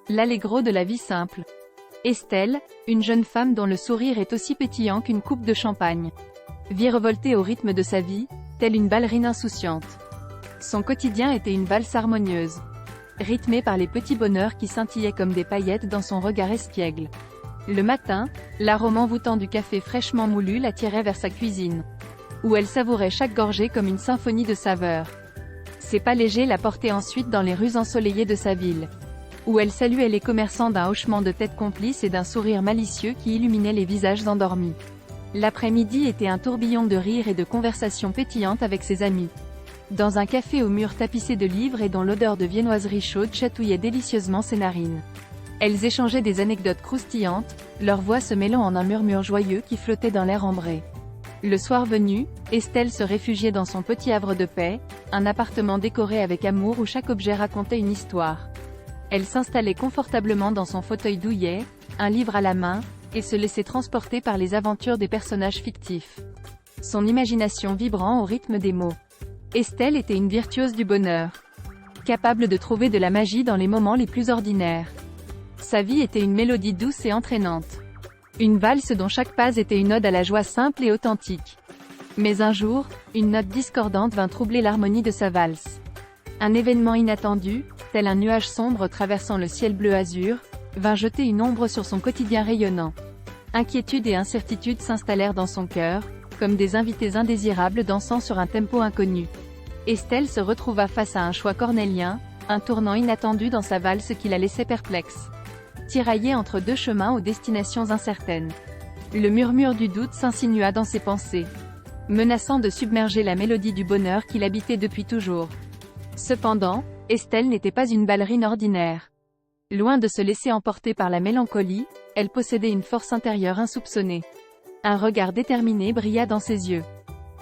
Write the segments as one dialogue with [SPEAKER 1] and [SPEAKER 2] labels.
[SPEAKER 1] L'allegro de la vie simple. Estelle, une jeune femme dont le sourire est aussi pétillant qu'une coupe de champagne, vit revolter au rythme de sa vie, telle une ballerine insouciante. Son quotidien était une valse harmonieuse, rythmée par les petits bonheurs qui scintillaient comme des paillettes dans son regard espiègle. Le matin, l'arôme envoûtant du café fraîchement moulu l'attirait vers sa cuisine, où elle savourait chaque gorgée comme une symphonie de saveurs. Ses pas légers la portaient ensuite dans les rues ensoleillées de sa ville, où elle saluait les commerçants d'un hochement de tête complice et d'un sourire malicieux qui illuminait les visages endormis. L'après-midi était un tourbillon de rires et de conversations pétillantes avec ses amis. Dans un café aux murs tapissés de livres et dont l'odeur de viennoiserie chaude chatouillait délicieusement ses narines. Elles échangeaient des anecdotes croustillantes, leurs voix se mêlant en un murmure joyeux qui flottait dans l'air ambré. Le soir venu, Estelle se réfugiait dans son petit havre de paix, un appartement décoré avec amour où chaque objet racontait une histoire. Elle s'installait confortablement dans son fauteuil douillet, un livre à la main, et se laissait transporter par les aventures des personnages fictifs, son imagination vibrant au rythme des mots. Estelle était une virtuose du bonheur, capable de trouver de la magie dans les moments les plus ordinaires. Sa vie était une mélodie douce et entraînante. Une valse dont chaque pas était une ode à la joie simple et authentique. Mais un jour, une note discordante vint troubler l'harmonie de sa valse. Un événement inattendu, tel un nuage sombre traversant le ciel bleu azur, vint jeter une ombre sur son quotidien rayonnant. Inquiétude et incertitude s'installèrent dans son cœur, comme des invités indésirables dansant sur un tempo inconnu. Estelle se retrouva face à un choix cornélien, un tournant inattendu dans sa valse qui la laissait perplexe. Tiraillée entre deux chemins aux destinations incertaines. Le murmure du doute s'insinua dans ses pensées, menaçant de submerger la mélodie du bonheur qui l'habitait depuis toujours. Cependant, Estelle n'était pas une ballerine ordinaire. Loin de se laisser emporter par la mélancolie, elle possédait une force intérieure insoupçonnée. Un regard déterminé brilla dans ses yeux,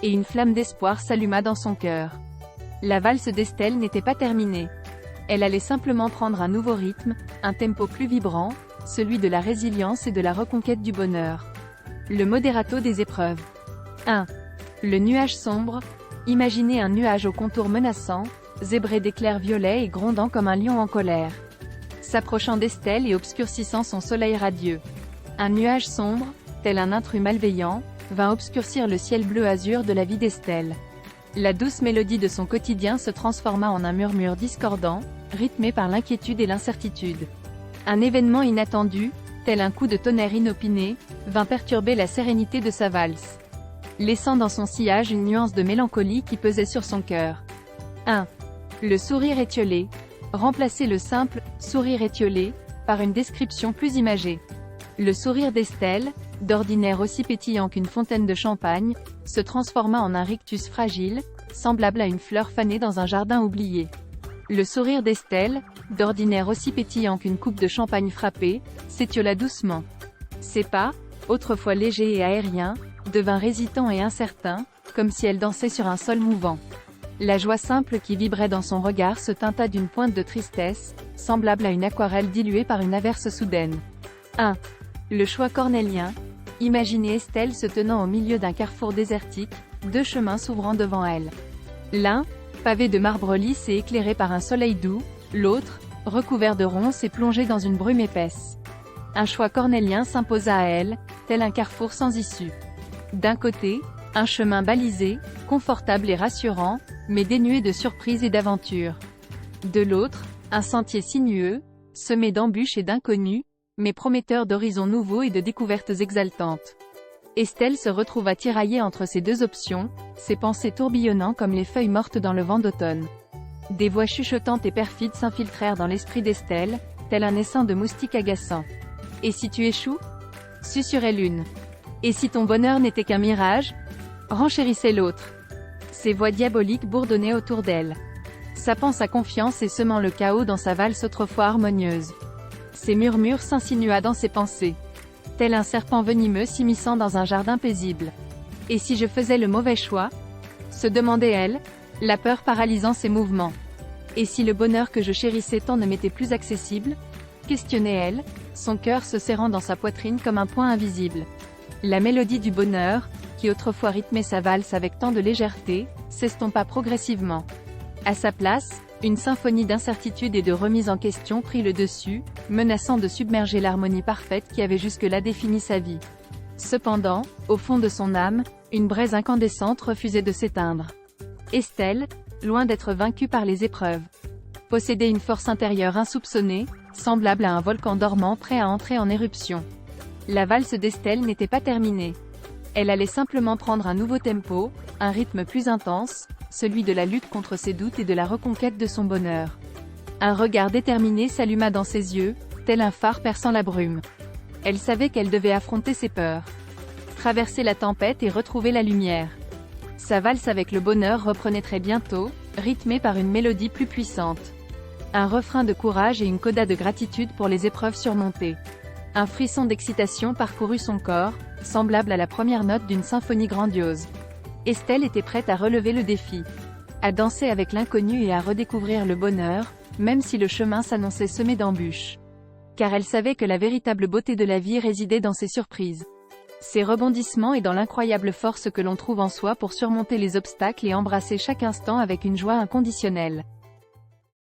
[SPEAKER 1] et une flamme d'espoir s'alluma dans son cœur. La valse d'Estelle n'était pas terminée. Elle allait simplement prendre un nouveau rythme, un tempo plus vibrant, celui de la résilience et de la reconquête du bonheur. Le moderato des épreuves. 1. Le nuage sombre. Imaginez un nuage au contour menaçant, zébré d'éclairs violets et grondant comme un lion en colère, s'approchant d'Estelle et obscurcissant son soleil radieux. Un nuage sombre, tel un intrus malveillant, vint obscurcir le ciel bleu azur de la vie d'Estelle. La douce mélodie de son quotidien se transforma en un murmure discordant, rythmé par l'inquiétude et l'incertitude. Un événement inattendu, tel un coup de tonnerre inopiné, vint perturber la sérénité de sa valse, laissant dans son sillage une nuance de mélancolie qui pesait sur son cœur. 1. Le sourire étiolé. Remplacez le simple « sourire étiolé » par une description plus imagée. Le sourire d'Estelle, d'ordinaire aussi pétillant qu'une fontaine de champagne, se transforma en un rictus fragile, semblable à une fleur fanée dans un jardin oublié. Le sourire d'Estelle, d'ordinaire aussi pétillant qu'une coupe de champagne frappée, s'étiola doucement. Ses pas, autrefois légers et aériens, devinrent hésitants et incertains, comme si elle dansait sur un sol mouvant. La joie simple qui vibrait dans son regard se teinta d'une pointe de tristesse, semblable à une aquarelle diluée par une averse soudaine. 1. Le choix cornélien. Imaginez Estelle se tenant au milieu d'un carrefour désertique, deux chemins s'ouvrant devant elle. L'un, pavé de marbre lisse et éclairé par un soleil doux, l'autre, recouvert de ronces et plongé dans une brume épaisse. Un choix cornélien s'imposa à elle, tel un carrefour sans issue. D'un côté, un chemin balisé, confortable et rassurant, mais dénué de surprises et d'aventures. De l'autre, un sentier sinueux, semé d'embûches et d'inconnus, mais prometteur d'horizons nouveaux et de découvertes exaltantes. Estelle se retrouva tiraillée entre ces deux options, ses pensées tourbillonnant comme les feuilles mortes dans le vent d'automne. Des voix chuchotantes et perfides s'infiltrèrent dans l'esprit d'Estelle, tel un essaim de moustiques agaçants. « Et si tu échoues » susurrait l'une. « Et si ton bonheur n'était qu'un mirage » renchérissait l'autre. Ces voix diaboliques bourdonnaient autour d'elle, sapant sa confiance et semant le chaos dans sa valse autrefois harmonieuse. Ces murmures s'insinua dans ses pensées, tel un serpent venimeux s'immisçant dans un jardin paisible. « Et si je faisais le mauvais choix » se demandait-elle, la peur paralysant ses mouvements. « Et si le bonheur que je chérissais tant ne m'était plus accessible » questionnait-elle, son cœur se serrant dans sa poitrine comme un point invisible. La mélodie du bonheur, qui autrefois rythmait sa valse avec tant de légèreté, s'estompa progressivement. À sa place, Une symphonie d'incertitude et de remise en question prit le dessus, menaçant de submerger l'harmonie parfaite qui avait jusque-là défini sa vie. Cependant, au fond de son âme, une braise incandescente refusait de s'éteindre. Estelle, loin d'être vaincue par les épreuves, possédait une force intérieure insoupçonnée, semblable à un volcan dormant prêt à entrer en éruption. La valse d'Estelle n'était pas terminée. Elle allait simplement prendre un nouveau tempo, un rythme plus intense, celui de la lutte contre ses doutes et de la reconquête de son bonheur. Un regard déterminé s'alluma dans ses yeux, tel un phare perçant la brume. Elle savait qu'elle devait affronter ses peurs, traverser la tempête et retrouver la lumière. Sa valse avec le bonheur reprenait très bientôt, rythmée par une mélodie plus puissante. Un refrain de courage et une coda de gratitude pour les épreuves surmontées. Un frisson d'excitation parcourut son corps, semblable à la première note d'une symphonie grandiose. Estelle était prête à relever le défi, à danser avec l'inconnu et à redécouvrir le bonheur, même si le chemin s'annonçait semé d'embûches. Car elle savait que la véritable beauté de la vie résidait dans ses surprises, ses rebondissements et dans l'incroyable force que l'on trouve en soi pour surmonter les obstacles et embrasser chaque instant avec une joie inconditionnelle.